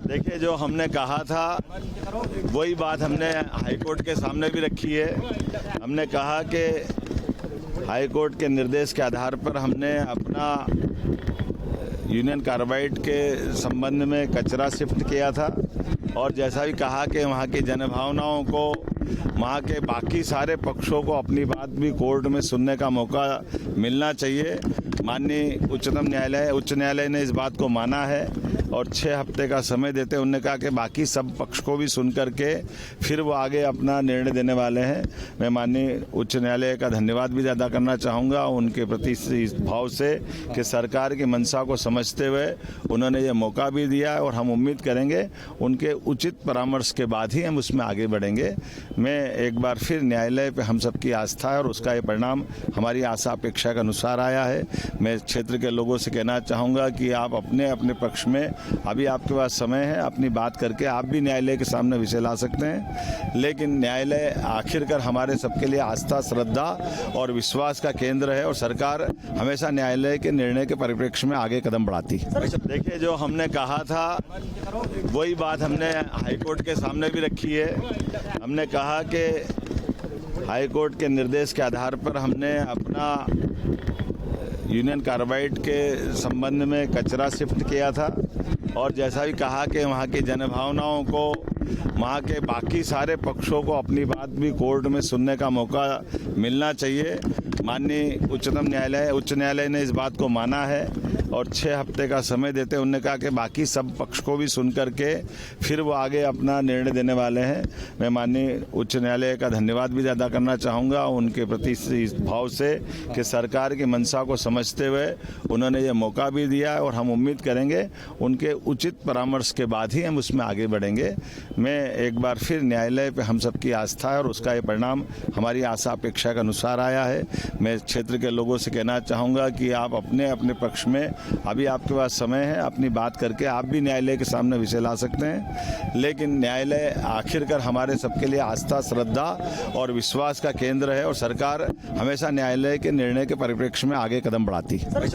देखिए, जो हमने कहा था वही बात हमने हाई कोर्ट के सामने भी रखी है। हमने कहा कि हाई कोर्ट के निर्देश के आधार पर हमने अपना यूनियन कार्बाइड के संबंध में कचरा शिफ्ट किया था और जैसा भी कहा कि वहाँ की जनभावनाओं को, वहाँ के बाकी सारे पक्षों को अपनी बात भी कोर्ट में सुनने का मौका मिलना चाहिए। माननीय उच्च न्यायालय ने इस बात को माना है और 6 हफ्ते का समय देते उन्होंने कहा कि बाकी सब पक्ष को भी सुन करके फिर वो आगे अपना निर्णय देने वाले हैं। मैं माननीय उच्च न्यायालय का धन्यवाद भी अदा करना चाहूँगा उनके प्रति इस भाव से कि सरकार की मंशा को समझते हुए उन्होंने ये मौका भी दिया है और हम उम्मीद करेंगे उनके उचित परामर्श के बाद ही हम उसमें आगे बढ़ेंगे। मैं एक बार फिर न्यायालय पे हम सबकी आस्था है और उसका ये परिणाम हमारी आशा अपेक्षा के अनुसार आया है। मैं क्षेत्र के लोगों से कहना चाहूँगा कि आप अपने अपने पक्ष में, अभी आपके पास समय है, अपनी बात करके आप भी न्यायालय के सामने विषय ला सकते हैं। लेकिन न्यायालय आखिरकार हमारे सबके लिए आस्था, श्रद्धा और विश्वास का केंद्र है और सरकार हमेशा न्यायालय के निर्णय के परिप्रेक्ष्य में आगे कदम बढ़ाती है। देखिए, जो हमने कहा था वही बात हमने हाई कोर्ट के सामने भी रखी है। हमने कहा कि हाई कोर्ट के निर्देश के आधार पर हमने अपना यूनियन कार्बाइड के संबंध में कचरा शिफ्ट किया था और जैसा भी कहा कि वहाँ की जनभावनाओं को, वहाँ के बाकी सारे पक्षों को अपनी बात भी कोर्ट में सुनने का मौका मिलना चाहिए। माननीय उच्च न्यायालय ने इस बात को माना है और 6 हफ्ते का समय देते उन्होंने कहा कि बाकी सब पक्ष को भी सुन करके फिर वो आगे अपना निर्णय देने वाले हैं। मैं माननीय उच्च न्यायालय का धन्यवाद भी अदा करना चाहूँगा उनके प्रति इस भाव से कि सरकार की मंशा को समझते हुए उन्होंने ये मौका भी दिया है और हम उम्मीद करेंगे उनके उचित परामर्श के बाद ही हम उसमें आगे बढ़ेंगे। मैं एक बार फिर न्यायालय पे हम सबकी आस्था है और उसका ये परिणाम हमारी आशा अपेक्षा के अनुसार आया है। मैं क्षेत्र के लोगों से कहना चाहूँगा कि आप अपने अपने पक्ष में, अभी आपके पास समय है, अपनी बात करके आप भी न्यायालय के सामने विषय ला सकते हैं। लेकिन न्यायालय आखिरकार हमारे सबके लिए आस्था, श्रद्धा और विश्वास का केंद्र है और सरकार हमेशा न्यायालय के निर्णय के परिप्रेक्ष्य में आगे कदम बढ़ाती है।